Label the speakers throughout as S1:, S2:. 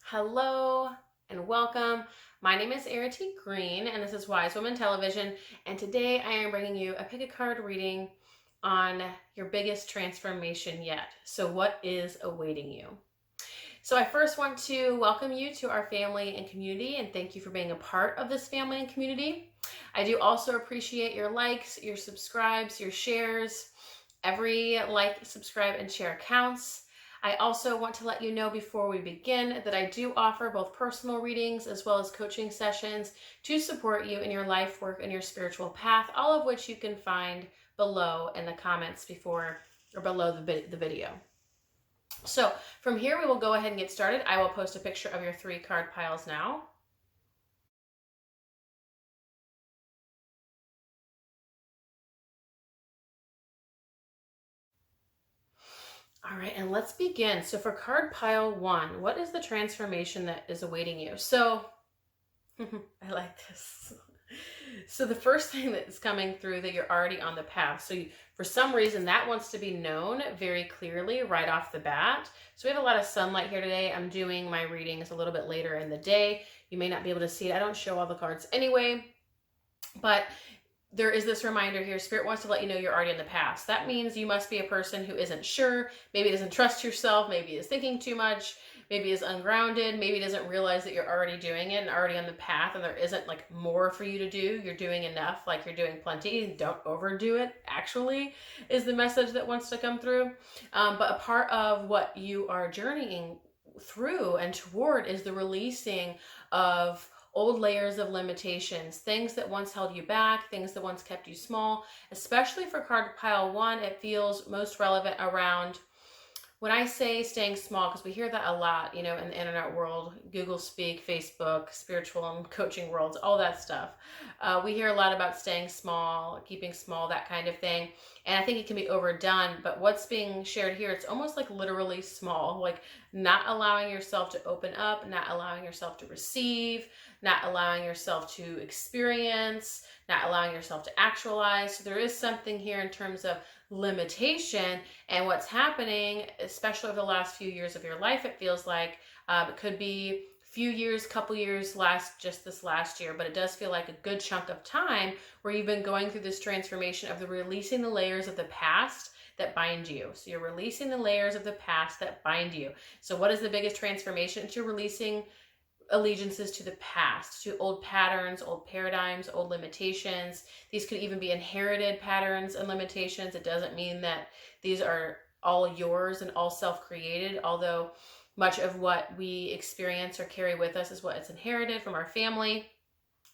S1: Hello and welcome. My name is Errity Green and this is Wise Woman Television, and today I am bringing you a pick a card reading on your biggest transformation yet. So what is awaiting you? So I first want to welcome you to our family and community and thank you for being a part of this family and community. I do also appreciate your likes, your subscribes, your shares. Every like, subscribe, and share counts. I also want to let you know before we begin that I do offer both personal readings as well as coaching sessions to support you in your life, work, and your spiritual path, all of which you can find below in the comments before or below the video. So from here, we will go ahead and get started. I will post a picture of your 3 card piles now. All right, and let's begin. So for card pile 1, what is the transformation that is awaiting you? So I like this. So the first thing that is coming through that you're already on the path. So for some reason that wants to be known very clearly right off the bat. So we have a lot of sunlight here today. I'm doing my readings a little bit later in the day. You may not be able to see it. I don't show all the cards anyway, but there is this reminder here. Spirit wants to let you know you're already in the past. That means you must be a person who isn't sure, maybe doesn't trust yourself, maybe is thinking too much, maybe is ungrounded, maybe doesn't realize that you're already doing it and already on the path and there isn't like more for you to do. You're doing enough, like you're doing plenty. Don't overdo it, actually, is the message that wants to come through. But a part of what you are journeying through and toward is the releasing of old layers of limitations, things that once held you back, things that once kept you small. Especially for card pile 1, it feels most relevant around, when I say staying small, because we hear that a lot, in the internet world, Google speak, Facebook, spiritual and coaching worlds, all that stuff. We hear a lot about staying small, keeping small, that kind of thing. And I think it can be overdone, but what's being shared here, it's almost like literally small, like not allowing yourself to open up, not allowing yourself to receive, not allowing yourself to experience, not allowing yourself to actualize. So there is something here in terms of limitation, and what's happening, especially over the last few years of your life, it feels like it could be few years, couple years, just this last year, but it does feel like a good chunk of time where you've been going through this transformation of releasing the layers of the past that bind you. So you're releasing the layers of the past that bind you. So what is the biggest transformation? It's you're releasing allegiances to the past, to old patterns, old paradigms, old limitations. These could even be inherited patterns and limitations. It doesn't mean that these are all yours and all self-created, although much of what we experience or carry with us is what it's inherited from our family.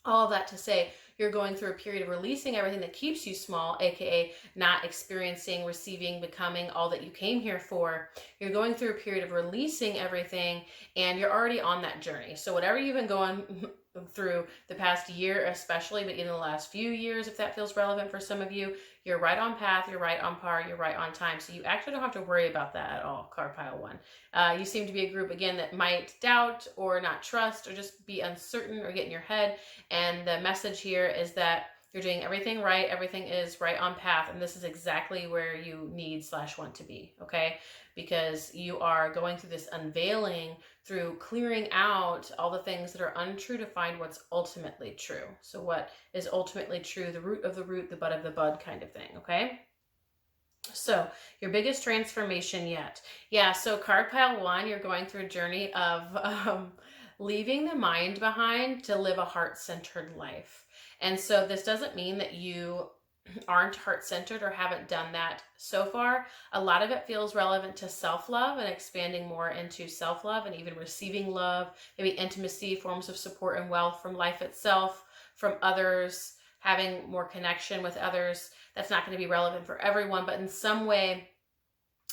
S1: All of that to say, you're going through a period of releasing everything that keeps you small, aka not experiencing, receiving, becoming all that you came here for. You're going through a period of releasing everything, and you're already on that journey. So whatever you've been going through the past year especially, but even the last few years, if that feels relevant for some of you, you're right on path, you're right on par, you're right on time. So you actually don't have to worry about that at all, card pile 1. You seem to be a group, again, that might doubt or not trust or just be uncertain or get in your head. And the message here is that you're doing everything right. Everything is right on path. And this is exactly where you need/want to be, okay? Because you are going through this unveiling, through clearing out all the things that are untrue to find what's ultimately true. So what is ultimately true, the root of the root, the bud of the bud kind of thing, okay? So your biggest transformation yet. Yeah, so card pile 1, you're going through a journey of leaving the mind behind to live a heart-centered life. And so this doesn't mean that you aren't heart-centered or haven't done that so far. A lot of it feels relevant to self-love and expanding more into self-love and even receiving love, maybe intimacy, forms of support and wealth from life itself, from others, having more connection with others. That's not going to be relevant for everyone, but in some way,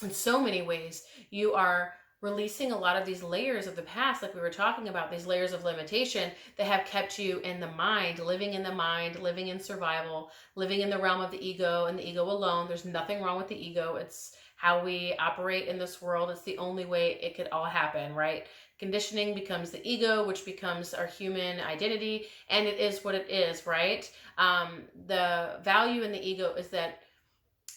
S1: in so many ways, you are releasing a lot of these layers of the past, like we were talking about, these layers of limitation that have kept you in the mind, living in survival, living in the realm of the ego and the ego alone. There's nothing wrong with the ego. It's how we operate in this world. It's the only way it could all happen, right? Conditioning becomes the ego, which becomes our human identity, and it is what it is, right? The value in the ego is that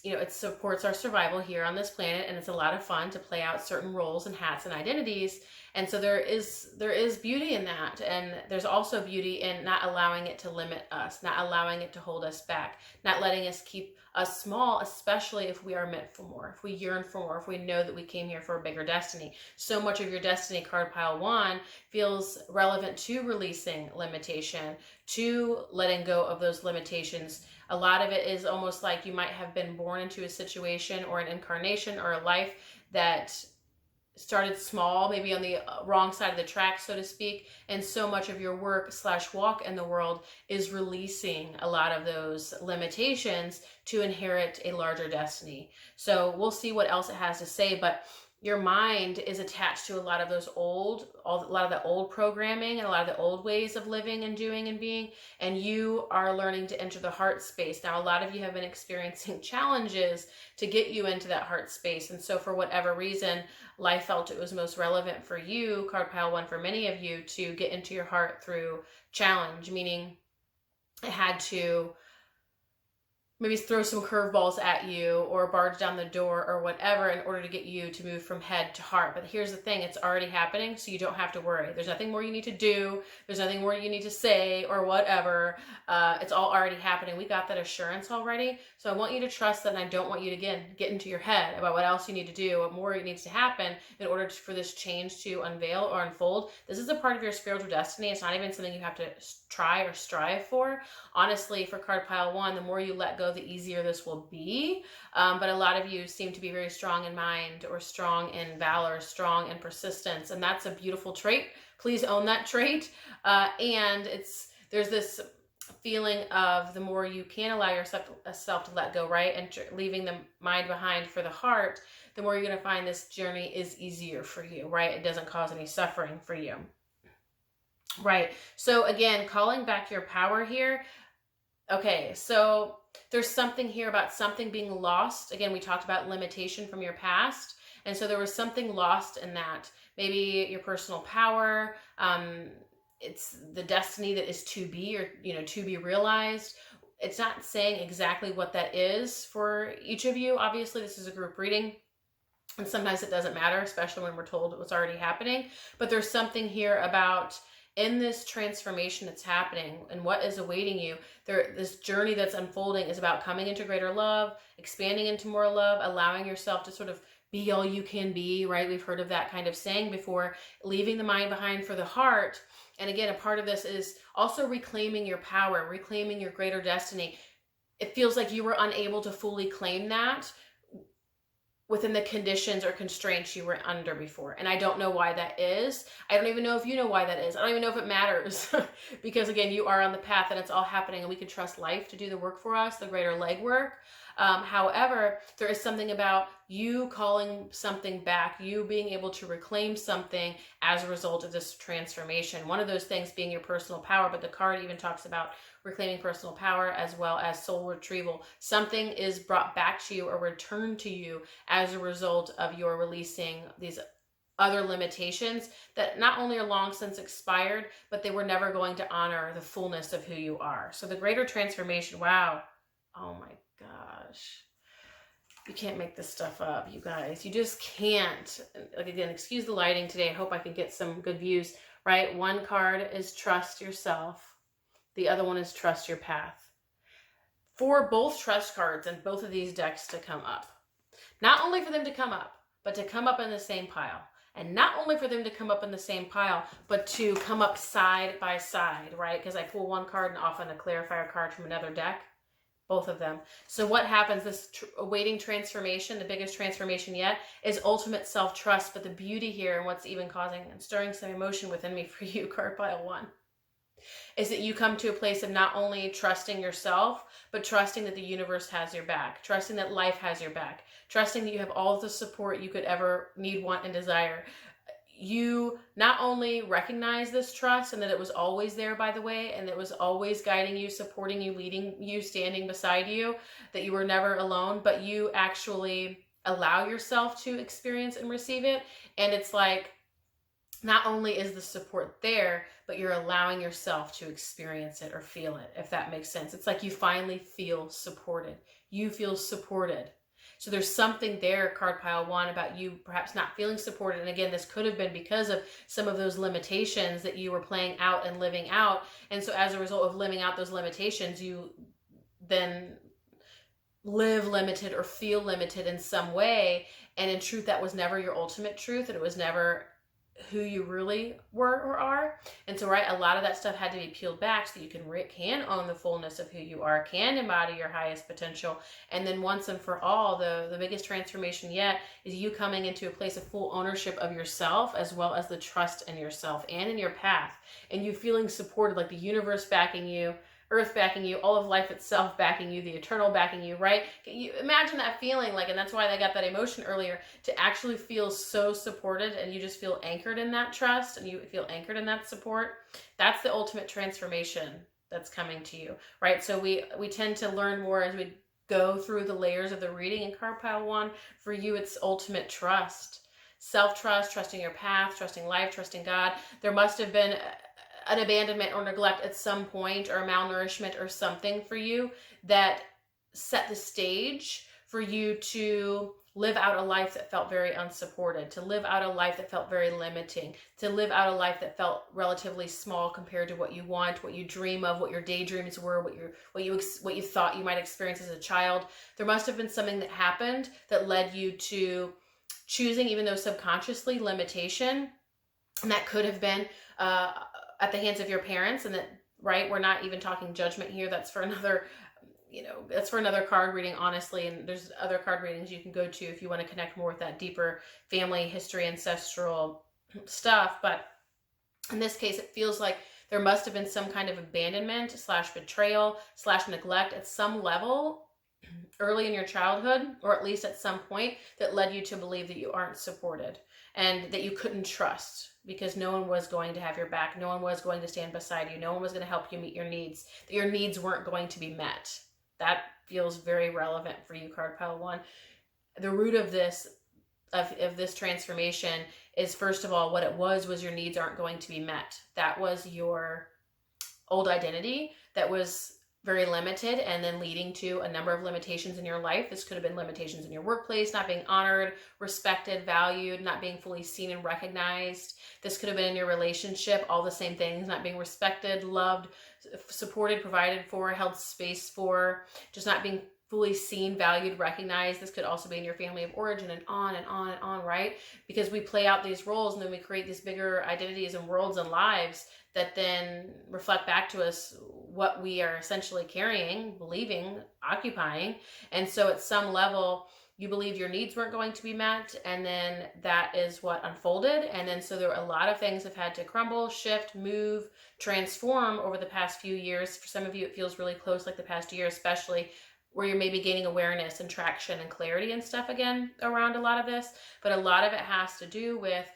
S1: it supports our survival here on this planet, and it's a lot of fun to play out certain roles and hats and identities. And so there is beauty in that, and there's also beauty in not allowing it to limit us, not allowing it to hold us back, not letting us keep us small, especially if we are meant for more, if we yearn for more, if we know that we came here for a bigger destiny. So much of your destiny card pile 1 feels relevant to releasing limitation, to letting go of those limitations. A lot of it is almost like you might have been born into a situation or an incarnation or a life that started small, maybe on the wrong side of the track, so to speak. And so much of your work / walk in the world is releasing a lot of those limitations to inherit a larger destiny. So we'll see what else it has to say, but your mind is attached to a lot of those a lot of the old programming and a lot of the old ways of living and doing and being, and you are learning to enter the heart space. Now, a lot of you have been experiencing challenges to get you into that heart space, and so for whatever reason, life felt it was most relevant for you, card pile 1, for many of you, to get into your heart through challenge, meaning it had to maybe throw some curveballs at you or barge down the door or whatever in order to get you to move from head to heart. But here's the thing, it's already happening, so you don't have to worry. There's nothing more you need to do. There's nothing more you need to say or whatever. It's all already happening. We got that assurance already. So I want you to trust that, and I don't want you to, again, get into your head about what else you need to do, what more needs to happen in order for this change to unveil or unfold. This is a part of your spiritual destiny. It's not even something you have to try or strive for. Honestly, for card pile 1, the more you let go, the easier this will be. But a lot of you seem to be very strong in mind, or strong in valor, strong in persistence, and that's a beautiful trait. Please own that trait. And there's this feeling of the more you can allow yourself to let go, right, and leaving the mind behind for the heart, the more you're going to find this journey is easier for you, right? It doesn't cause any suffering for you. Right. So again, calling back your power here. Okay, so there's something here about something being lost. Again, we talked about limitation from your past. And so there was something lost in that. Maybe your personal power, it's the destiny that is to be, or, to be realized. It's not saying exactly what that is for each of you. Obviously, this is a group reading, and sometimes it doesn't matter, especially when we're told what's already happening. But there's something here about, in this transformation that's happening and what is awaiting you, this journey that's unfolding is about coming into greater love, expanding into more love, allowing yourself to sort of be all you can be, right? We've heard of that kind of saying before, leaving the mind behind for the heart. And again, a part of this is also reclaiming your power, reclaiming your greater destiny. It feels like you were unable to fully claim that within the conditions or constraints you were under before. And I don't know why that is. I don't even know if you know why that is. I don't even know if it matters because again, you are on the path and it's all happening, and we can trust life to do the work for us, the greater legwork. However, there is something about you calling something back, you being able to reclaim something as a result of this transformation. One of those things being your personal power, but the card even talks about reclaiming personal power as well as soul retrieval. Something is brought back to you or returned to you as a result of your releasing these other limitations that not only are long since expired, but they were never going to honor the fullness of who you are. So the greater transformation, wow. Oh my gosh. You can't make this stuff up, you guys. You just can't. Like, again, excuse the lighting today. I hope I can get some good views, right? One card is trust yourself. The other one is trust your path. For both trust cards and both of these decks to come up. Not only for them to come up, but to come up in the same pile. And not only for them to come up in the same pile, but to come up side by side, right? Because I pull one card and often a clarifier card from another deck. Both of them. So what happens, this awaiting transformation, the biggest transformation yet, is ultimate self-trust. But the beauty here, and what's even causing and stirring some emotion within me for you, card pile 1, is that you come to a place of not only trusting yourself, but trusting that the universe has your back, trusting that life has your back, trusting that you have all the support you could ever need, want, and desire. You not only recognize this trust and that it was always there, by the way, and it was always guiding you, supporting you, leading you, standing beside you, that you were never alone, but you actually allow yourself to experience and receive it. And it's like not only is the support there, but you're allowing yourself to experience it or feel it, if that makes sense. It's like you finally feel supported. You feel supported. So there's something there, card pile 1, about you perhaps not feeling supported. And again, this could have been because of some of those limitations that you were playing out and living out. And so as a result of living out those limitations, you then live limited or feel limited in some way. And in truth, that was never your ultimate truth, and it was never who you really were or are. And so, right, a lot of that stuff had to be peeled back so that you can own the fullness of who you are, can embody your highest potential. And then once and for all, the biggest transformation yet is you coming into a place of full ownership of yourself, as well as the trust in yourself and in your path, and you feeling supported, like the universe backing you, earth backing you, all of life itself backing you, the eternal backing you, right? You imagine that feeling, like, and that's why I got that emotion earlier, to actually feel so supported, and you just feel anchored in that trust, and you feel anchored in that support. That's the ultimate transformation that's coming to you, right? So we tend to learn more as we go through the layers of the reading in card pile 1. For you, it's ultimate trust, self-trust, trusting your path, trusting life, trusting God. There must have been an abandonment or neglect at some point, or malnourishment or something for you that set the stage for you to live out a life that felt very unsupported, to live out a life that felt very limiting, to live out a life that felt relatively small compared to what you want, what you dream of, what your daydreams were, what you thought you might experience as a child. There must have been something that happened that led you to choosing, even though subconsciously, limitation. And that could have been at the hands of your parents, and that, right, we're not even talking judgment here. That's for another, that's for another card reading, honestly. And there's other card readings you can go to if you want to connect more with that deeper family history, ancestral stuff. But in this case, it feels like there must have been some kind of abandonment / betrayal / neglect at some level early in your childhood, or at least at some point, that led you to believe that you aren't supported and that you couldn't trust, because no one was going to have your back. No one was going to stand beside you. No one was going to help you meet your needs, that your needs weren't going to be met. That feels very relevant for you, card pile 1. The root of this, of this transformation is, first of all, what it was your needs aren't going to be met. That was your old identity that was very limited, and then leading to a number of limitations in your life. This could have been limitations in your workplace, not being honored, respected, valued, not being fully seen and recognized. This could have been in your relationship, all the same things, not being respected, loved, supported, provided for, held space for, just not being fully seen, valued, recognized. This could also be in your family of origin, and on and on and on, right? Because we play out these roles, and then we create these bigger identities and worlds and lives that then reflect back to us what we are essentially carrying, believing, occupying. And so at some level, you believe your needs weren't going to be met, and then that is what unfolded. And then so there were a lot of things have had to crumble, shift, move, transform over the past few years. For some of you, it feels really close, like the past year especially, where you're maybe gaining awareness and traction and clarity and stuff again around a lot of this. But a lot of it has to do with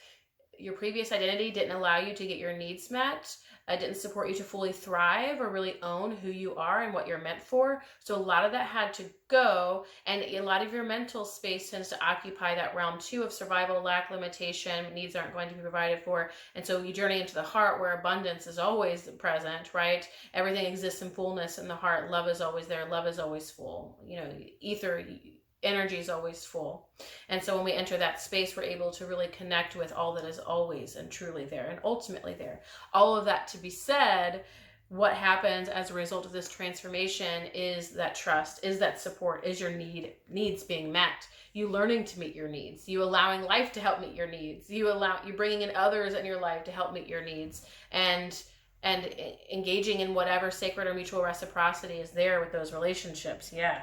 S1: your previous identity didn't allow you to get your needs met. Didn't support you to fully thrive or really own who you are and what you're meant for. So a lot of that had to go, and a lot of your mental space tends to occupy that realm too of survival, lack, limitation, needs aren't going to be provided for. And so you journey into the heart, where abundance is always present, right? Everything exists in fullness in the heart. Love is always there. Love is always full. Ether, energy is always full. And so when we enter that space, we're able to really connect with all that is always and truly there and ultimately there. All of that to be said, what happens as a result of this transformation is that trust, is that support, is your needs being met. You learning to meet your needs, you allowing life to help meet your needs, you bringing in others in your life to help meet your needs, and engaging in whatever sacred or mutual reciprocity is there with those relationships. Yeah.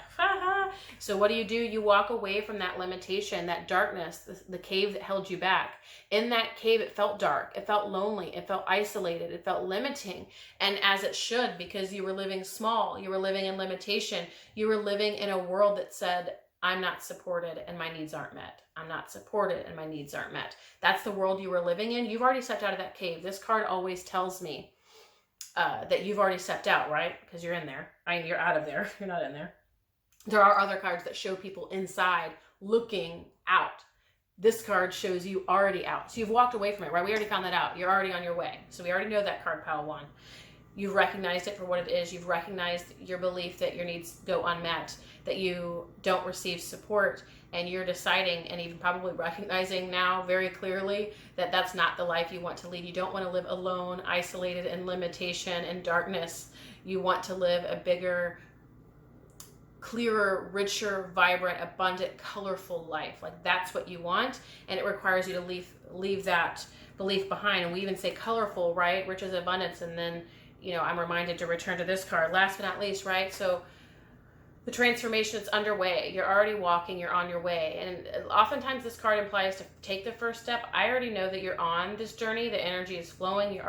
S1: So what do? You walk away from that limitation, that darkness, the cave that held you back. In that cave, it felt dark. It felt lonely. It felt isolated. It felt limiting. And as it should, because you were living small. You were living in limitation. You were living in a world that said, I'm not supported and my needs aren't met. I'm not supported and my needs aren't met. That's the world you were living in. You've already stepped out of that cave. This card always tells me that you've already stepped out, right? Because you're in there. You're out of there. You're not in there. There are other cards that show people inside looking out. this card shows you already out. So you've walked away from it, right? We already found that out. You're already on your way. So we already know that card pile 1. You've recognized it for what it is. You've recognized your belief that your needs go unmet, that you don't receive support, and you're deciding and even probably recognizing now very clearly that that's not the life you want to lead. You don't want to live alone, isolated, in limitation and darkness. You want to live a bigger, clearer, richer, vibrant, abundant, colorful life. Like that's what you want, and it requires you to leave that belief behind. And we even say colorful, right? Rich is abundance, and then I'm reminded to return to this card. Last but not least, right? So the transformation is underway. You're already walking. You're on your way. And oftentimes this card implies to take the first step. I already know that you're on this journey. The energy is flowing.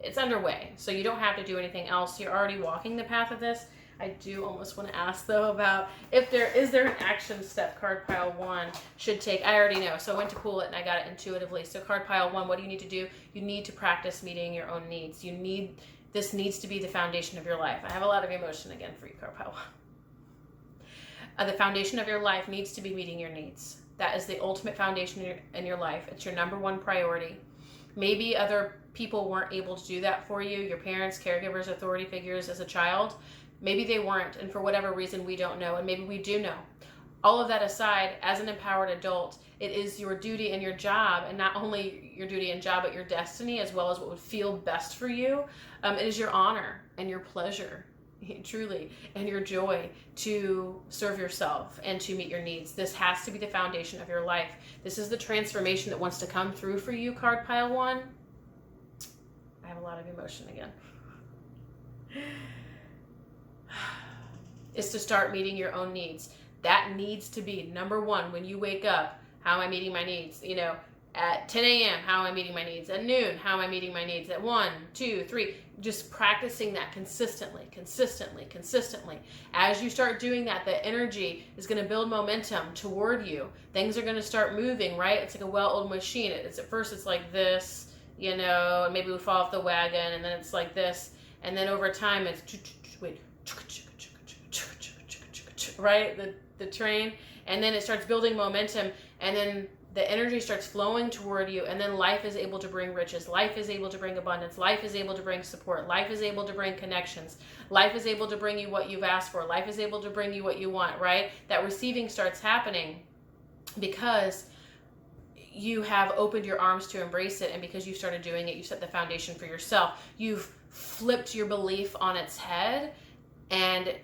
S1: It's underway. So you don't have to do anything else. You're already walking the path of this. I do almost want to ask though about is there an action step card pile 1 should take. I already know. So I went to pull it and I got it intuitively. So card pile 1, what do you need to do? You need to practice meeting your own needs. This needs to be the foundation of your life. I have a lot of emotion again for you, card pile 1. The foundation of your life needs to be meeting your needs. That is the ultimate foundation in your life. It's your number 1 priority. Maybe other people weren't able to do that for you, your parents, caregivers, authority figures as a child. Maybe they weren't, and for whatever reason we don't know, and maybe we do know. All of that aside, as an empowered adult, it is your duty and your job, and not only your duty and job, but your destiny, as well as what would feel best for you. It is your honor and your pleasure, truly, and your joy to serve yourself and to meet your needs. This has to be the foundation of your life. This is the transformation that wants to come through for you, card pile 1. I have a lot of emotion again. Is to start meeting your own needs. That needs to be number 1 when you wake up. How am I meeting my needs? At 10 a.m., how am I meeting my needs? At noon, how am I meeting my needs? At 1, 2, 3, just practicing that consistently. As you start doing that, the energy is going to build momentum toward you. Things are going to start moving, right? It's like a well-oiled machine. At first it's like this, and maybe we fall off the wagon, and then it's like this, and then over time it's right, the train, and then it starts building momentum, and then the energy starts flowing toward you, and then life is able to bring riches, life is able to bring abundance, life is able to bring support, life is able to bring connections, life is able to bring you what you've asked for, life is able to bring you what you want, right? That receiving starts happening because you have opened your arms to embrace it, and because you started doing it, you set the foundation for yourself. You've flipped your belief on its head and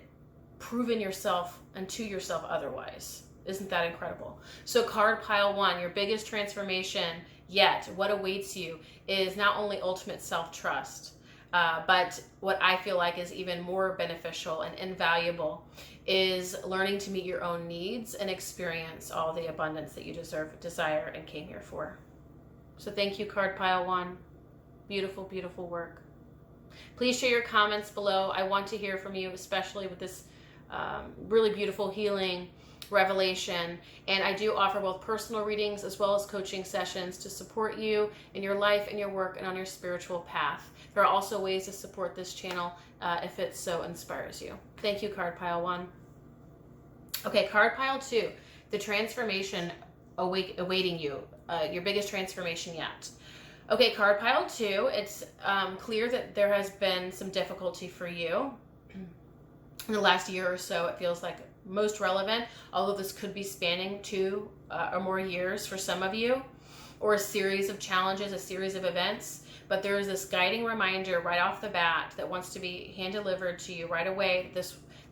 S1: proven yourself and to yourself otherwise. Isn't that incredible? So card pile 1, your biggest transformation yet, what awaits you is not only ultimate self-trust, but what I feel like is even more beneficial and invaluable is learning to meet your own needs and experience all the abundance that you deserve, desire, and came here for. So thank you, card pile 1. Beautiful, beautiful work. Please share your comments below. I want to hear from you, especially with this really beautiful healing revelation. And I do offer both personal readings as well as coaching sessions to support you in your life and your work and on your spiritual path. There are also ways to support this channel if it so inspires you. Thank you, card pile 1. Okay, card pile 2, the transformation awaiting you, your biggest transformation yet. Okay, card pile 2, it's clear that there has been some difficulty for you in the last year or so. It feels like most relevant, although this could be spanning 2 or more years for some of you, or a series of challenges, a series of events. But there is this guiding reminder right off the bat that wants to be hand delivered to you right away,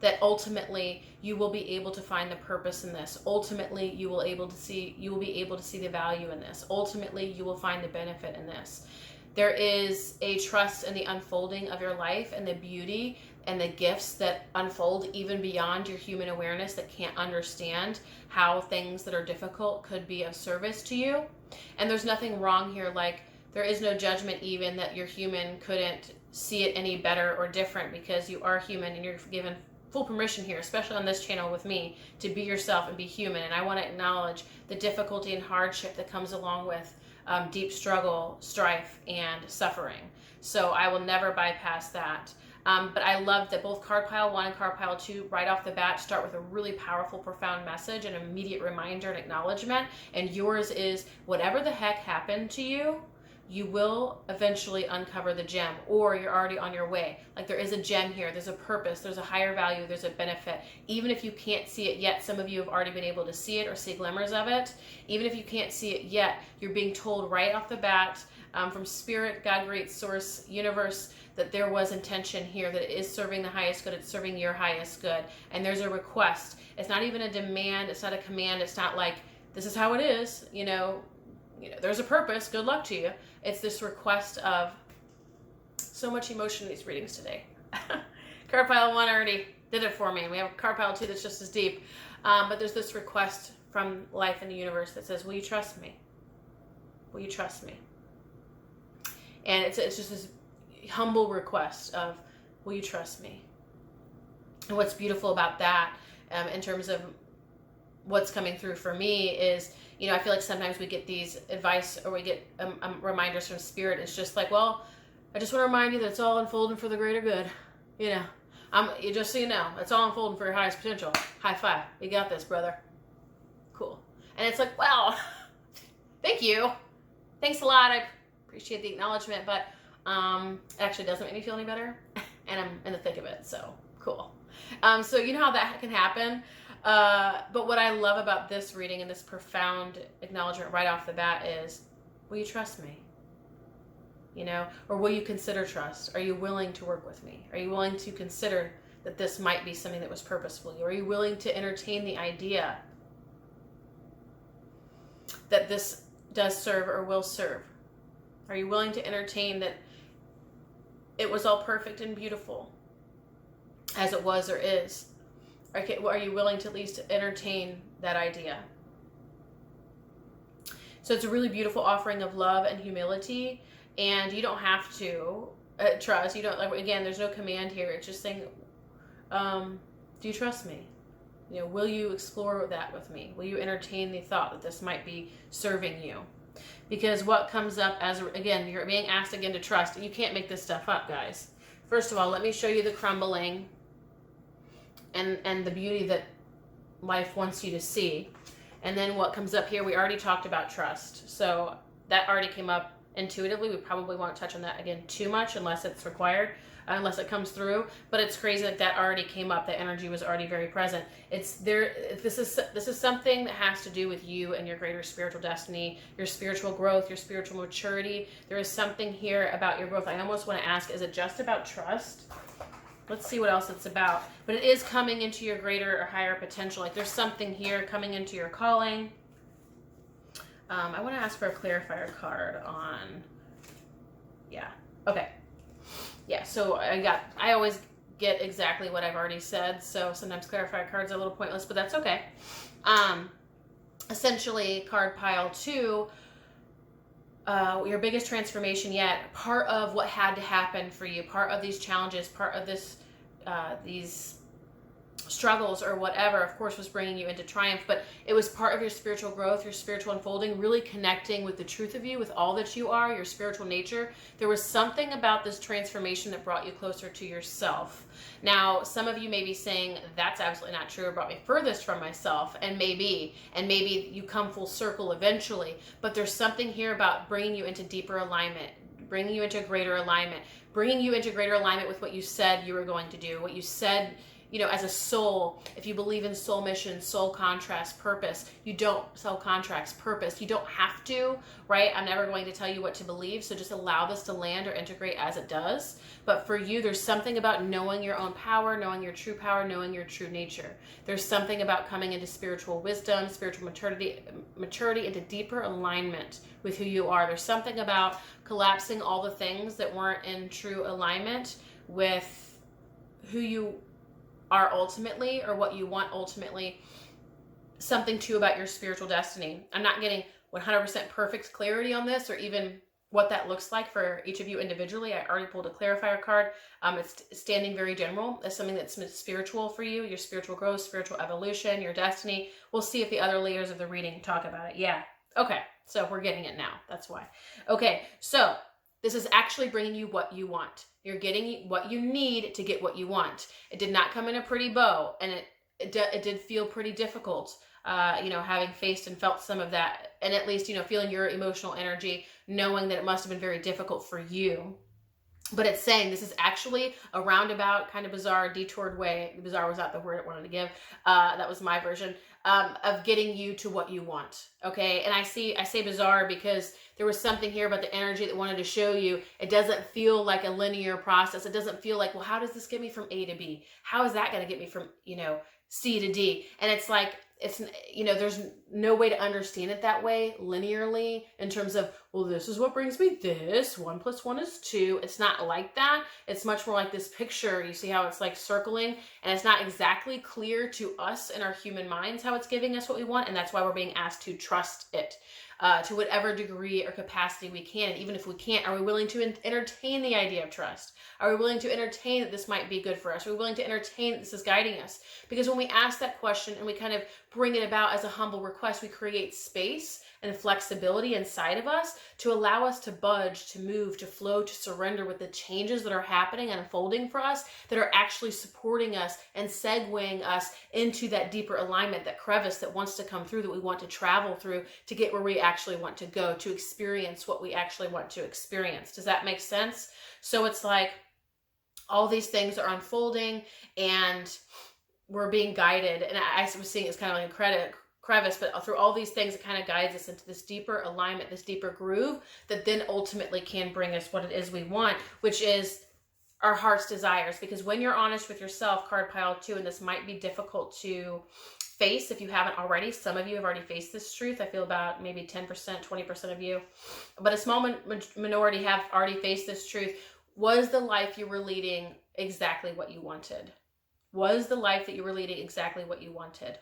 S1: that ultimately you will be able to find the purpose in this. Ultimately, you will be able to see the value in this. Ultimately, you will find the benefit in this. There is a trust in the unfolding of your life and the beauty and the gifts that unfold even beyond your human awareness that can't understand how things that are difficult could be of service to you. And there's nothing wrong here. Like, there is no judgment even that your human couldn't see it any better or different, because you are human and you're given full permission here, especially on this channel with me, to be yourself and be human. And I want to acknowledge the difficulty and hardship that comes along with deep struggle, strife, and suffering. So I will never bypass that. But I love that both card pile 1 and card pile 2 right off the bat start with a really powerful, profound message, an immediate reminder and acknowledgement. And yours is, whatever the heck happened to you, you will eventually uncover the gem, or you're already on your way. Like, there is a gem here, there's a purpose, there's a higher value, there's a benefit. Even if you can't see it yet, some of you have already been able to see it or see glimmers of it. Even if you can't see it yet, you're being told right off the bat from Spirit, God, Great Source, Universe, that there was intention here, that it is serving the highest good, it's serving your highest good. And there's a request. It's not even a demand, it's not a command, it's not like, this is how it is, you know, there's a purpose, good luck to you. It's this request of so much emotion in these readings today. Card pile 1 already did it for me. We have card pile 2 that's just as deep. But there's this request from life in the universe that says, will you trust me? Will you trust me? And it's just this humble request of, will you trust me? And what's beautiful about that, in terms of what's coming through for me, is, you know, I feel like sometimes we get these advice, or we get reminders from Spirit. It's just like, well, I just want to remind you that it's all unfolding for the greater good. You know, just so you know, it's all unfolding for your highest potential. High five. You got this, brother. Cool. And it's like, wow, thank you. Thanks a lot. I appreciate the acknowledgement, but it actually doesn't make me feel any better. And I'm in the thick of it, so cool. So you know how that can happen. But what I love about this reading and this profound acknowledgement right off the bat is, will you trust me? You know, or will you consider trust? Are you willing to work with me? Are you willing to consider that this might be something that was purposeful? Are you willing to entertain the idea that this does serve or will serve? Are you willing to entertain that it was all perfect and beautiful as it was or is? Okay, well, are you willing to at least entertain that idea? So it's a really beautiful offering of love and humility, and you don't have to trust. You don't, like, again, there's no command here. It's just saying, do you trust me? You know, will you explore that with me? Will you entertain the thought that this might be serving you? Because what comes up as, again, you're being asked again to trust. You can't make this stuff up, guys. First of all, let me show you the crumbling and the beauty that life wants you to see. And then what comes up here, we already talked about trust. So that already came up intuitively. We probably won't touch on that again too much unless it's required, unless it comes through. But it's crazy that that already came up. The energy was already very present. It's there. This is something that has to do with you and your greater spiritual destiny, your spiritual growth, your spiritual maturity. There is something here about your growth. I almost want to ask, is it just about trust? Let's see what else it's about. But it is coming into your greater or higher potential. Like, there's something here coming into your calling. I want to ask for a clarifier card on, yeah, okay. Yeah, so I always get exactly what I've already said, so sometimes clarifier cards are a little pointless, but that's okay. Essentially, card pile 2, your biggest transformation yet, part of what had to happen for you, part of these challenges, part of this, these struggles or whatever, of course, was bringing you into triumph, but it was part of your spiritual growth, your spiritual unfolding, really connecting with the truth of you, with all that you are, your spiritual nature. There was something about this transformation that brought you closer to yourself. Now, some of you may be saying, that's absolutely not true, it brought me furthest from myself, and maybe you come full circle eventually, but there's something here about bringing you into deeper alignment, bringing you into greater alignment, bringing you into greater alignment with what you said you were going to do, what you said, you know, as a soul. If you believe in soul mission, soul contrast, purpose, you don't soul contracts, purpose. You don't have to, right? I'm never going to tell you what to believe. So just allow this to land or integrate as it does. But for you, there's something about knowing your own power, knowing your true power, knowing your true nature. There's something about coming into spiritual wisdom, spiritual maturity into deeper alignment with who you are. There's something about collapsing all the things that weren't in true alignment with who you are ultimately, or what you want ultimately. Something too about your spiritual destiny. I'm not getting 100% perfect clarity on this, or even what that looks like for each of you individually. I already pulled a clarifier card. It's standing very general as something that's spiritual for you, your spiritual growth, spiritual evolution, your destiny. We'll see if the other layers of the reading talk about it. Yeah. Okay. So we're getting it now. That's why. Okay. So This is actually bringing you what you want. You're getting what you need to get what you want. It did not come in a pretty bow, and it did feel pretty difficult, having faced and felt some of that, and at least, feeling your emotional energy, knowing that it must have been very difficult for you. But it's saying this is actually a roundabout, kind of bizarre, detoured way. Bizarre was not the word I wanted to give. That was my version of getting you to what you want. Okay, and I say bizarre because there was something here about the energy that wanted to show you it doesn't feel like a linear process. It doesn't feel like, well, how does this get me from A to B? How is that going to get me from C to D? And it's like, there's no way to understand it that way linearly in terms of, well, this is what brings me this, 1 + 1 is 2. It's not like that. It's much more like this picture. You see how it's like circling, and it's not exactly clear to us in our human minds how it's giving us what we want. And that's why we're being asked to trust it to whatever degree or capacity we can. And even if we can't, are we willing to entertain the idea of trust? Are we willing to entertain that this might be good for us? Are we willing to entertain that this is guiding us? Because when we ask that question and we kind of bring it about as a humble request, we create space and flexibility inside of us to allow us to budge, to move, to flow, to surrender with the changes that are happening and unfolding for us, that are actually supporting us and segueing us into that deeper alignment, that crevice that wants to come through, that we want to travel through to get where we actually want to go, to experience what we actually want to experience. Does that make sense? So it's like all these things are unfolding and we're being guided. And I was seeing it's kind of like a crevice, but through all these things, it kind of guides us into this deeper alignment, this deeper groove that then ultimately can bring us what it is we want, which is our heart's desires. Because when you're honest with yourself, card pile 2, and this might be difficult to face if you haven't already. Some of you have already faced this truth. I feel about maybe 10%, 20% of you, but a small minority have already faced this truth. Was the life you were leading exactly what you wanted? Was the life that you were leading exactly what you wanted?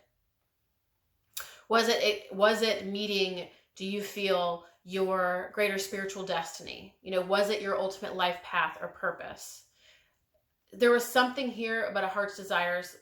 S1: Was it meeting, do you feel, your greater spiritual destiny? Was it your ultimate life path or purpose? There was something here about a heart's desires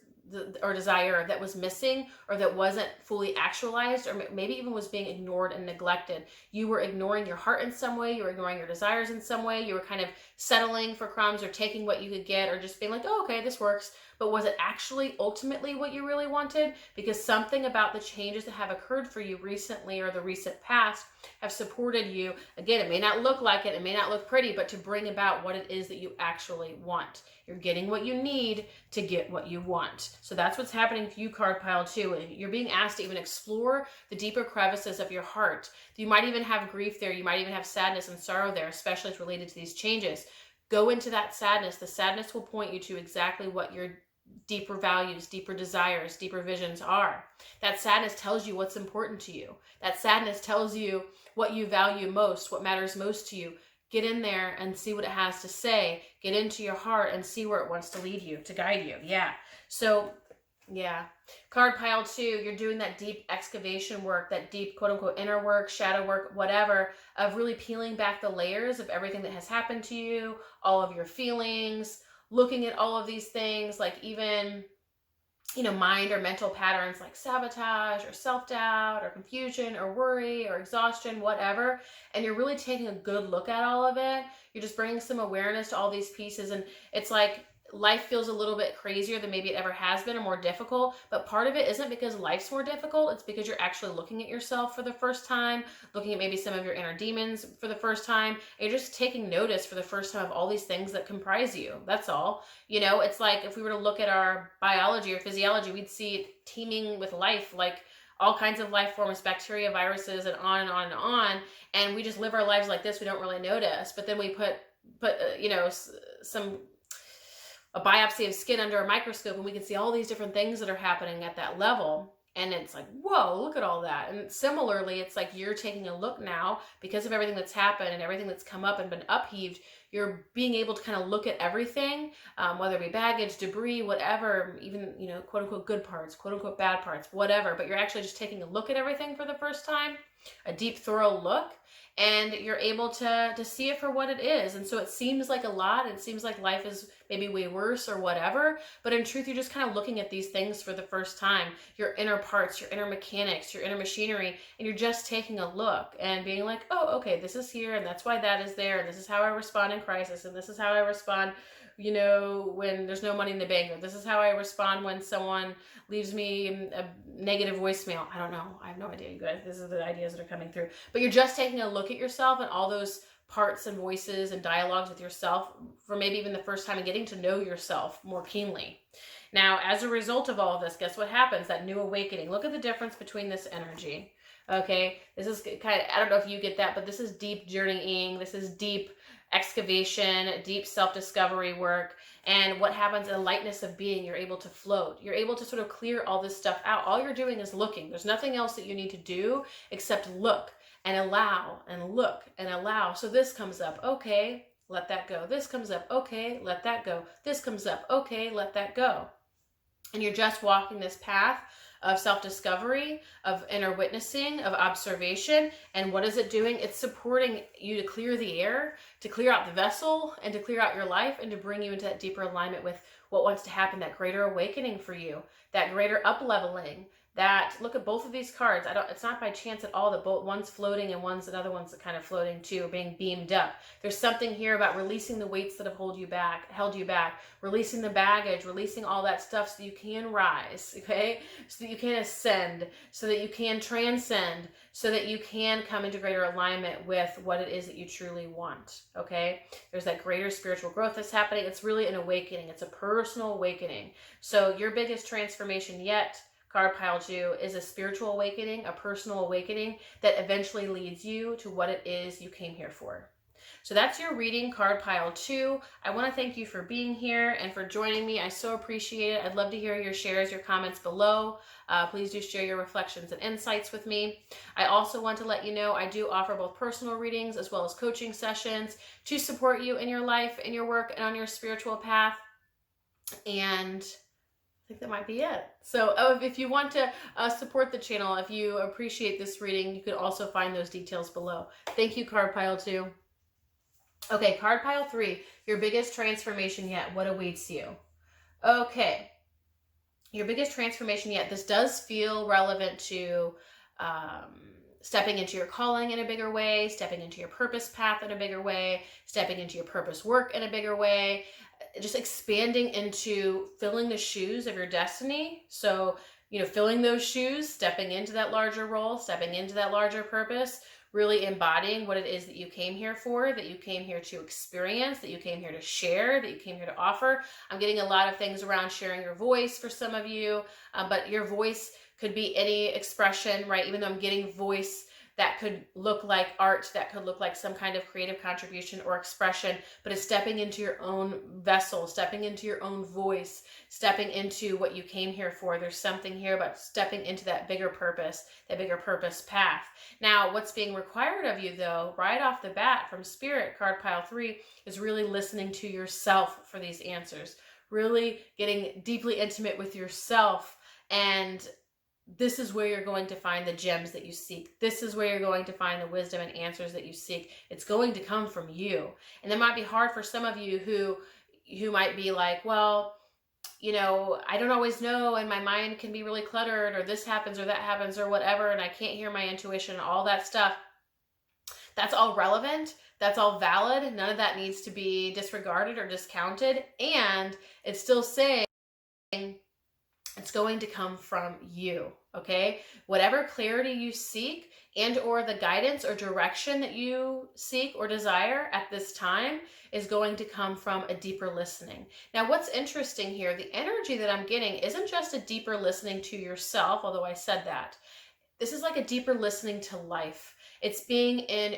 S1: or desire that was missing, or that wasn't fully actualized, or maybe even was being ignored and neglected. You were ignoring your heart in some way. You were ignoring your desires in some way. You were kind of settling for crumbs or taking what you could get, or just being like, oh, okay, this works. But was it actually ultimately what you really wanted? Because something about the changes that have occurred for you recently or the recent past have supported you. Again, it may not look like it. It may not look pretty, but to bring about what it is that you actually want. You're getting what you need to get what you want. So that's what's happening for you, card pile 2. You're being asked to even explore the deeper crevices of your heart. You might even have grief there. You might even have sadness and sorrow there, especially as related to these changes. Go into that sadness. The sadness will point you to exactly what your deeper values, deeper desires, deeper visions are. That sadness tells you what's important to you. That sadness tells you what you value most, what matters most to you. Get in there and see what it has to say. Get into your heart and see where it wants to lead you, to guide you. Yeah. So, yeah. Card pile 2, you're doing that deep excavation work, that deep, quote unquote, inner work, shadow work, whatever, of really peeling back the layers of everything that has happened to you, all of your feelings, looking at all of these things, like even, mind or mental patterns like sabotage or self-doubt or confusion or worry or exhaustion, whatever. And you're really taking a good look at all of it. You're just bringing some awareness to all these pieces. And it's like life feels a little bit crazier than maybe it ever has been, or more difficult. But part of it isn't because life's more difficult. It's because you're actually looking at yourself for the first time, looking at maybe some of your inner demons for the first time. And you're just taking notice for the first time of all these things that comprise you. That's all. It's like if we were to look at our biology or physiology, we'd see it teeming with life, like all kinds of life forms, bacteria, viruses, and on and on and on. And we just live our lives like this. We don't really notice. But then we put a biopsy of skin under a microscope, and we can see all these different things that are happening at that level. And it's like, whoa, look at all that. And similarly, it's like you're taking a look now, because of everything that's happened and everything that's come up and been upheaved, you're being able to kind of look at everything, whether it be baggage, debris, whatever, even, quote unquote, good parts, quote unquote, bad parts, whatever. But you're actually just taking a look at everything for the first time, a deep, thorough look. And you're able to see it for what it is. And so it seems like a lot. It seems like life is maybe way worse or whatever. But in truth, you're just kind of looking at these things for the first time, your inner parts, your inner mechanics, your inner machinery, and you're just taking a look and being like, oh, okay, this is here, and that's why that is there, and this is how I respond in crisis, and this is how I respond, you know, when there's no money in the bank, or this is how I respond when someone leaves me a negative voicemail. I don't know. I have no idea, you guys. These are the ideas that are coming through. But you're just taking a look at yourself and all those parts and voices and dialogues with yourself for maybe even the first time and getting to know yourself more keenly. Now, as a result of all of this, guess what happens? That new awakening. Look at the difference between this energy. Okay, this is kind of, I don't know if you get that, but this is deep journeying. This is deep excavation, deep self-discovery work. And what happens in the lightness of being, you're able to float. You're able to sort of clear all this stuff out. All you're doing is looking. There's nothing else that you need to do except look and allow and look and allow. So this comes up, okay, let that go. This comes up, okay, let that go. This comes up, okay, let that go. And you're just walking this path of self-discovery, of inner witnessing, of observation. And what is it doing? It's supporting you to clear the air, to clear out the vessel, and to clear out your life, and to bring you into that deeper alignment with what wants to happen, that greater awakening for you, that greater up-leveling. That, look at both of these cards. It's not by chance at all that both one's floating and another one's kind of floating too, being beamed up. There's something here about releasing the weights that have held you back, releasing the baggage, releasing all that stuff so you can rise, okay? So that you can ascend, so that you can transcend, so that you can come into greater alignment with what it is that you truly want, okay? There's that greater spiritual growth that's happening. It's really an awakening. It's a personal awakening. So your biggest transformation yet, card pile 2, is a spiritual awakening, a personal awakening that eventually leads you to what it is you came here for. So that's your reading, card pile 2. I want to thank you for being here and for joining me. I so appreciate it. I'd love to hear your shares, your comments below. Please do share your reflections and insights with me. I also want to let you know I do offer both personal readings as well as coaching sessions to support you in your life, in your work, and on your spiritual path. And I think that might be it. So if you want to support the channel, if you appreciate this reading, you could also find those details below. Thank you, card pile 2. Okay, card pile 3, your biggest transformation yet. What awaits you? Okay, your biggest transformation yet. This does feel relevant to stepping into your calling in a bigger way, stepping into your purpose path in a bigger way, stepping into your purpose work in a bigger way, just expanding into filling the shoes of your destiny. So, you know, filling those shoes, stepping into that larger role, stepping into that larger purpose, really embodying what it is that you came here for, that you came here to experience, that you came here to share, that you came here to offer. I'm getting a lot of things around sharing your voice for some of you, but your voice could be any expression, right? Even though I'm getting voice, that could look like art, that could look like some kind of creative contribution or expression, but it's stepping into your own vessel, stepping into your own voice, stepping into what you came here for. There's something here about stepping into that bigger purpose path. Now, what's being required of you though, right off the bat from Spirit, card pile 3, is really listening to yourself for these answers, really getting deeply intimate with yourself. And this is where you're going to find the gems that you seek. This is where you're going to find the wisdom and answers that you seek. It's going to come from you. And it might be hard for some of you who might be like, well, you know, I don't always know, and my mind can be really cluttered, or this happens or that happens or whatever, and I can't hear my intuition, all that stuff. That's all relevant. That's all valid. None of that needs to be disregarded or discounted. And it's still saying it's going to come from you, okay? Whatever clarity you seek and or the guidance or direction that you seek or desire at this time is going to come from a deeper listening. Now, what's interesting here, the energy that I'm getting isn't just a deeper listening to yourself, although I said that. This is like a deeper listening to life. It's being in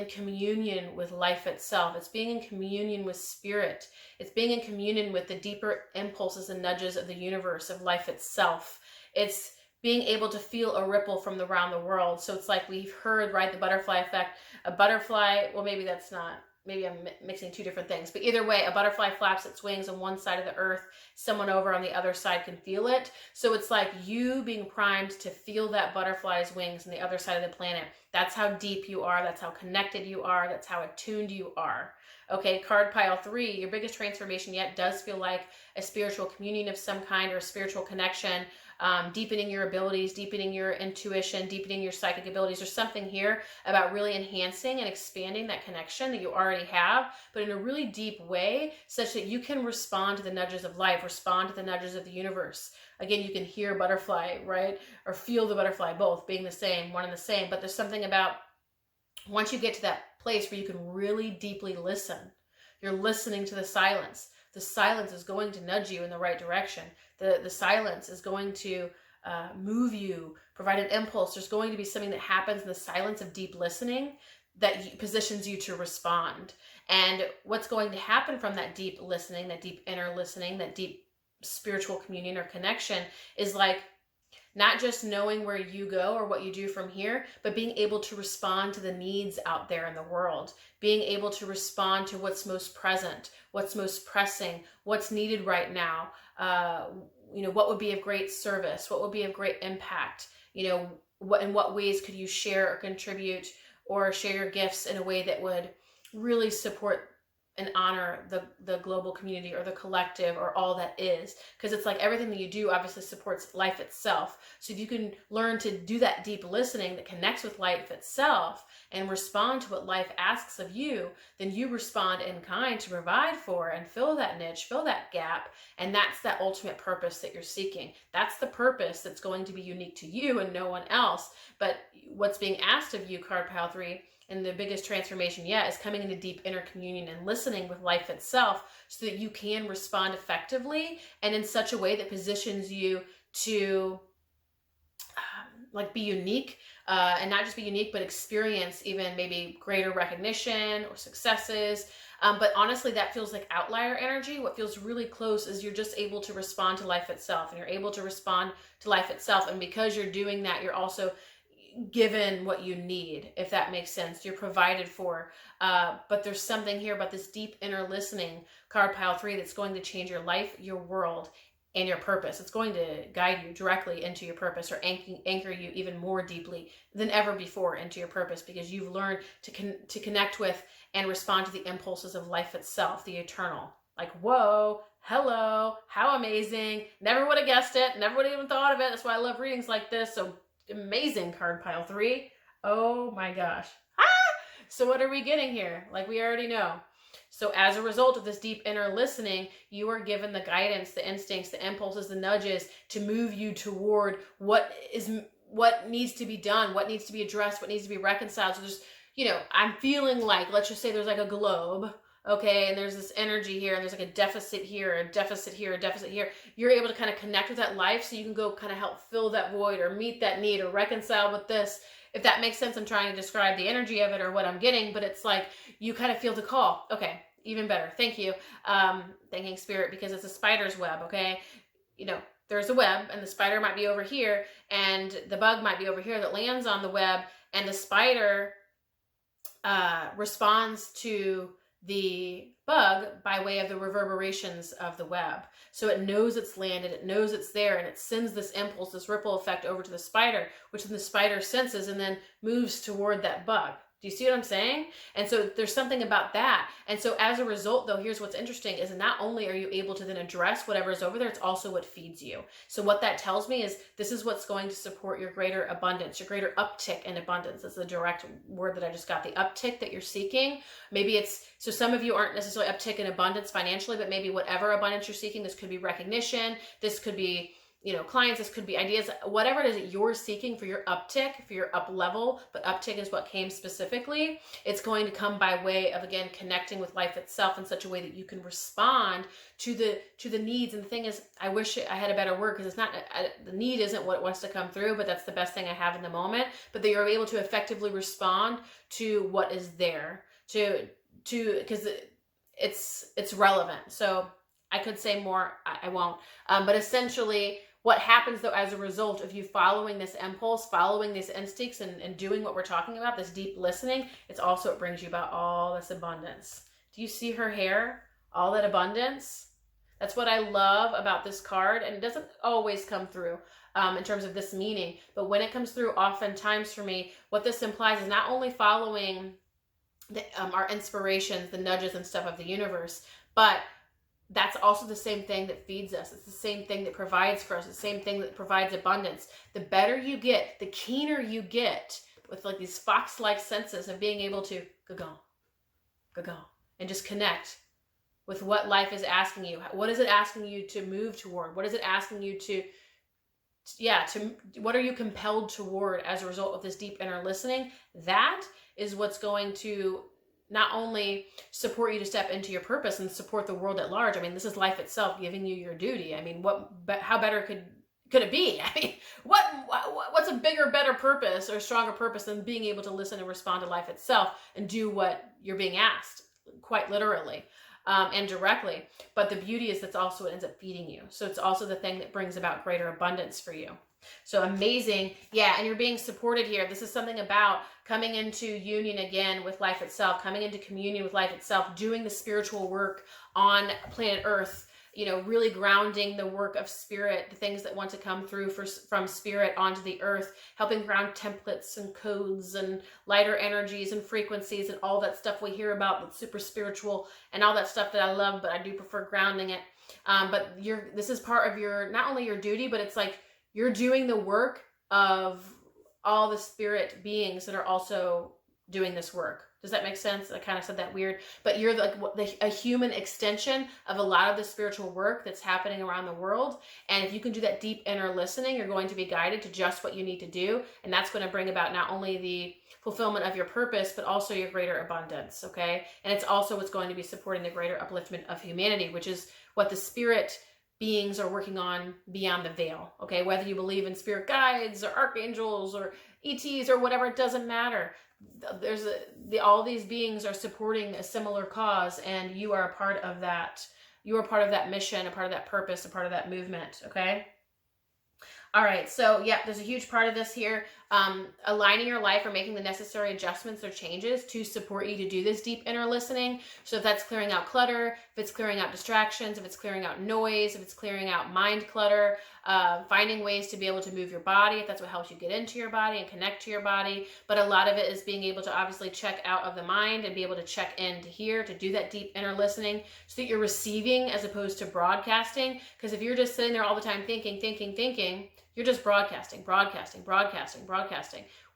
S1: communion with life itself. It's being in communion with spirit. It's being in communion with the deeper impulses and nudges of the universe, of life itself. It's being able to feel a ripple from around the world. So it's like we've heard, right, the butterfly effect. A butterfly, well, maybe that's not maybe I'm mixing two different things, but either way, a butterfly flaps its wings on one side of the earth, someone over on the other side can feel it. So it's like you being primed to feel that butterfly's wings on the other side of the planet. That's how deep you are. That's how connected you are. That's how attuned you are. Okay, card pile 3, your biggest transformation yet does feel like a spiritual communion of some kind or a spiritual connection, deepening your abilities, deepening your intuition, deepening your psychic abilities. There's something here about really enhancing and expanding that connection that you already have, but in a really deep way, such that you can respond to the nudges of life, respond to the nudges of the universe. Again, you can hear butterfly, right? Or feel the butterfly, both being the same, one and the same. But there's something about once you get to that place where you can really deeply listen, you're listening to the silence. The silence is going to nudge you in the right direction. The silence is going to move you, provide an impulse. There's going to be something that happens in the silence of deep listening that positions you to respond. And what's going to happen from that deep listening, that deep inner listening, that deep spiritual communion or connection is like not just knowing where you go or what you do from here, but being able to respond to the needs out there in the world, being able to respond to what's most present, what's most pressing, what's needed right now. What would be of great service? What would be of great impact? In what ways could you share or contribute or share your gifts in a way that would really support and honor the global community or the collective or all that is? Because it's like everything that you do obviously supports life itself. So if you can learn to do that deep listening that connects with life itself and respond to what life asks of you, then you respond in kind to provide for and fill that niche, fill that gap. And that's that ultimate purpose that you're seeking. That's the purpose that's going to be unique to you and no one else. But what's being asked of you, card pile 3, and the biggest transformation yet is coming into deep inner communion and listening with life itself so that you can respond effectively and in such a way that positions you to be unique, and not just be unique, but experience even maybe greater recognition or successes. But honestly, that feels like outlier energy. What feels really close is you're just able to respond to life itself, and you're able to respond to life itself. And because you're doing that, you're also given what you need, if that makes sense. You're provided for. But there's something here about this deep inner listening, card pile 3, that's going to change your life, your world, and your purpose. It's going to guide you directly into your purpose, or anchor you even more deeply than ever before into your purpose, because you've learned to connect with and respond to the impulses of life itself, the eternal. Like, whoa, hello, how amazing. Never would have guessed it. Never would have even thought of it. That's why I love readings like this. So amazing, card pile 3. Oh my gosh. So what are we getting here? Like we already know. So as a result of this deep inner listening, you are given the guidance, the instincts, the impulses, the nudges to move you toward what needs to be done, what needs to be addressed, what needs to be reconciled. So there's, I'm feeling like, let's just say there's like a globe, okay, and there's this energy here, and there's like a deficit here, a deficit here, a deficit here. You're able to kind of connect with that life, so you can go kind of help fill that void or meet that need or reconcile with this. If that makes sense, I'm trying to describe the energy of it or what I'm getting, but it's like you kind of feel the call. Okay, even better. Thank you. Thanking Spirit, because it's a spider's web, okay? There's a web, and the spider might be over here, and the bug might be over here that lands on the web, and the spider responds to the bug by way of the reverberations of the web. So it knows it's landed, it knows it's there, and it sends this impulse, this ripple effect over to the spider, which then the spider senses and then moves toward that bug. Do you see what I'm saying? And so there's something about that. And so as a result, though, here's what's interesting is not only are you able to then address whatever is over there, it's also what feeds you. So what that tells me is this is what's going to support your greater abundance, your greater uptick in abundance. That's the direct word that I just got, the uptick that you're seeking. Maybe so some of you aren't necessarily uptick in abundance financially, but maybe whatever abundance you're seeking, this could be recognition, this could be clients, this could be ideas, whatever it is that you're seeking for your uptick, for your up level, but uptick is what came specifically. It's going to come by way of, again, connecting with life itself in such a way that you can respond to the needs. And the thing is, I wish I had a better word, because it's not, the need isn't what wants to come through, but that's the best thing I have in the moment, but that you're able to effectively respond to what is there, because it's relevant. So I could say more, I won't. But essentially, What happens though as a result of you following this impulse, following these instincts, and doing what we're talking about, this deep listening, it's also, it brings you about all this abundance. Do you see her hair? All that abundance? That's what I love about this card, and it doesn't always come through in terms of this meaning, but when it comes through, oftentimes for me, what this implies is not only following our inspirations, the nudges and stuff of the universe, but that's also the same thing that feeds us. It's the same thing that provides for us. The same thing that provides abundance. The better you get, the keener you get with like these fox-like senses of being able to go, and just connect with what life is asking you. What is it asking you to move toward? What is it asking you what are you compelled toward as a result of this deep inner listening? That is what's going to not only support you to step into your purpose and support the world at large. I mean, this is life itself giving you your duty. I mean, how better could it be? I mean, what's a bigger, better purpose or stronger purpose than being able to listen and respond to life itself and do what you're being asked, quite literally and directly. But the beauty is that's also what ends up feeding you. So it's also the thing that brings about greater abundance for you. So amazing. Yeah, and you're being supported here. This is something about coming into union again with life itself, coming into communion with life itself, doing the spiritual work on planet Earth, you know, really grounding the work of spirit, the things that want to come through from spirit onto the earth, helping ground templates and codes and lighter energies and frequencies and all that stuff we hear about that's super spiritual and all that stuff that I love, but I do prefer grounding it. But this is part of your, not only your duty, but it's like, you're doing the work of all the spirit beings that are also doing this work. Does that make sense? I kind of said that weird, but you're like a human extension of a lot of the spiritual work that's happening around the world. And if you can do that deep inner listening, you're going to be guided to just what you need to do. And that's going to bring about not only the fulfillment of your purpose, but also your greater abundance. Okay. And it's also what's going to be supporting the greater upliftment of humanity, which is what the spirit beings are working on beyond the veil. Okay, whether you believe in spirit guides or archangels or ETs or whatever, it doesn't matter. All these beings are supporting a similar cause, and you are a part of that. You are part of that mission, a part of that purpose, a part of that movement. Okay. All right, so yeah, there's a huge part of this here. Aligning your life or making the necessary adjustments or changes to support you to do this deep inner listening. So if that's clearing out clutter, if it's clearing out distractions, if it's clearing out noise, if it's clearing out mind clutter, finding ways to be able to move your body, if that's what helps you get into your body and connect to your body. But a lot of it is being able to obviously check out of the mind and be able to check in to here, to do that deep inner listening so that you're receiving as opposed to broadcasting. Because if you're just sitting there all the time thinking, you're just broadcasting.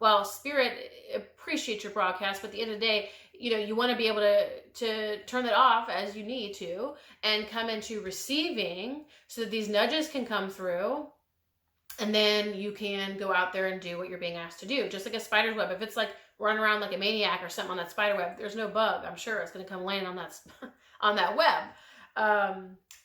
S1: Well, spirit appreciates your broadcast, but at the end of the day, you know, you want to be able to turn that off as you need to and come into receiving so that these nudges can come through, and then you can go out there and do what you're being asked to do. Just like a spider's web. If it's like running around like a maniac or something on that spider web, there's no bug. I'm sure it's going to come land on that on that web.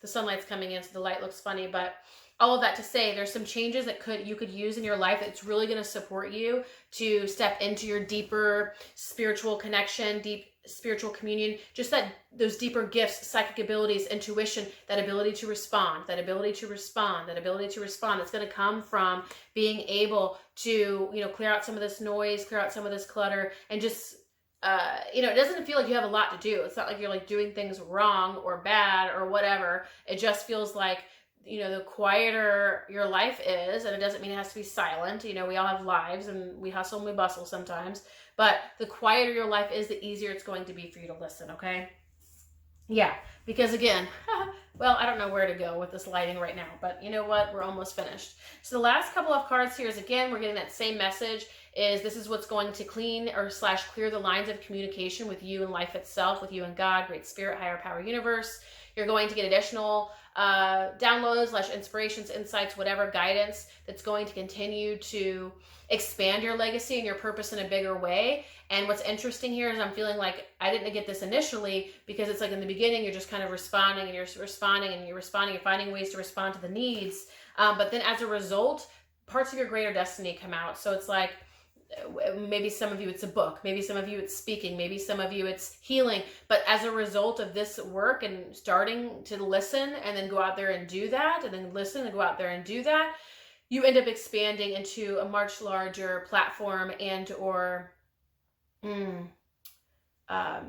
S1: The sunlight's coming in, so the light looks funny, but all of that to say, there's some changes that you could use in your life that's really going to support you to step into your deeper spiritual connection, deep spiritual communion, just those deeper gifts, psychic abilities, intuition, that ability to respond, that's going to come from being able to, you know, clear out some of this noise, clear out some of this clutter, and just you know, it doesn't feel like you have a lot to do. It's not like you're like doing things wrong or bad or whatever. It just feels like, you know, the quieter your life is, and it doesn't mean it has to be silent. You know, we all have lives and we hustle and we bustle sometimes, but the quieter your life is, the easier it's going to be for you to listen. Okay. Yeah. Because again, well, I don't know where to go with this lighting right now, but you know what? We're almost finished. So the last couple of cards here is, again, we're getting that same message. This is what's going to clean or / clear the lines of communication with you and life itself, with you and God, Great Spirit, Higher Power, Universe. You're going to get additional downloads / inspirations, insights, whatever guidance that's going to continue to expand your legacy and your purpose in a bigger way. And what's interesting here is I'm feeling like I didn't get this initially, because it's like in the beginning, you're just kind of responding and you're finding ways to respond to the needs. But then as a result, parts of your greater destiny come out. So it's like, maybe some of you it's a book, maybe some of you it's speaking, maybe some of you it's healing. But as a result of this work and starting to listen and then go out there and do that, and then listen and go out there and do that, you end up expanding into a much larger platform and or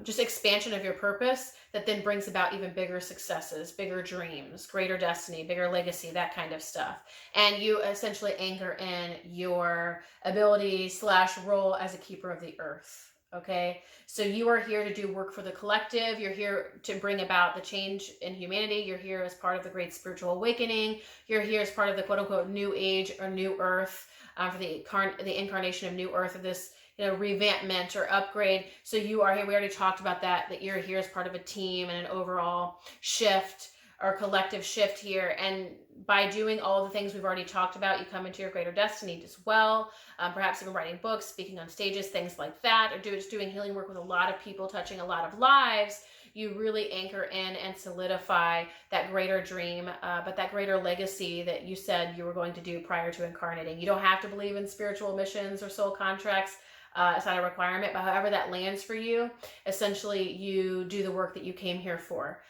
S1: just expansion of your purpose that then brings about even bigger successes, bigger dreams, greater destiny, bigger legacy, that kind of stuff. And you essentially anchor in your ability / role as a keeper of the earth. Okay, so you are here to do work for the collective. You're here to bring about the change in humanity. You're here as part of the great spiritual awakening. You're here as part of the quote unquote new age or new earth, for the incarnation of new earth, of this revampment or upgrade. So you are here. We already talked about that you're here as part of a team and an overall shift or collective shift here. And by doing all the things we've already talked about, you come into your greater destiny as well. Perhaps even writing books, speaking on stages, things like that, or just doing healing work with a lot of people, touching a lot of lives. You really anchor in and solidify that greater dream, but that greater legacy that you said you were going to do prior to incarnating. You don't have to believe in spiritual missions or soul contracts. It's not a requirement, but however that lands for you, essentially you do the work that you came here for,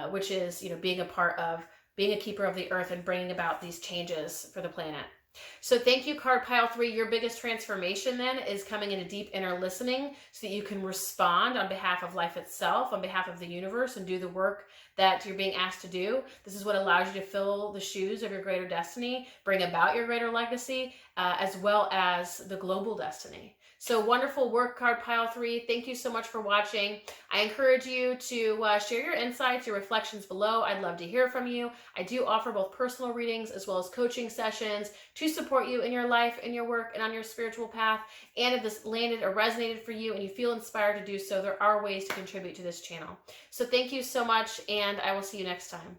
S1: which is, being a keeper of the earth and bringing about these changes for the planet. So thank you, card pile 3. Your biggest transformation then is coming into deep inner listening so that you can respond on behalf of life itself, on behalf of the universe, and do the work that you're being asked to do. This is what allows you to fill the shoes of your greater destiny, bring about your greater legacy, as well as the global destiny. So wonderful work, card pile 3. Thank you so much for watching. I encourage you to share your insights, your reflections below. I'd love to hear from you. I do offer both personal readings as well as coaching sessions to support you in your life, in your work, and on your spiritual path. And if this landed or resonated for you and you feel inspired to do so, there are ways to contribute to this channel. So thank you so much, and I will see you next time.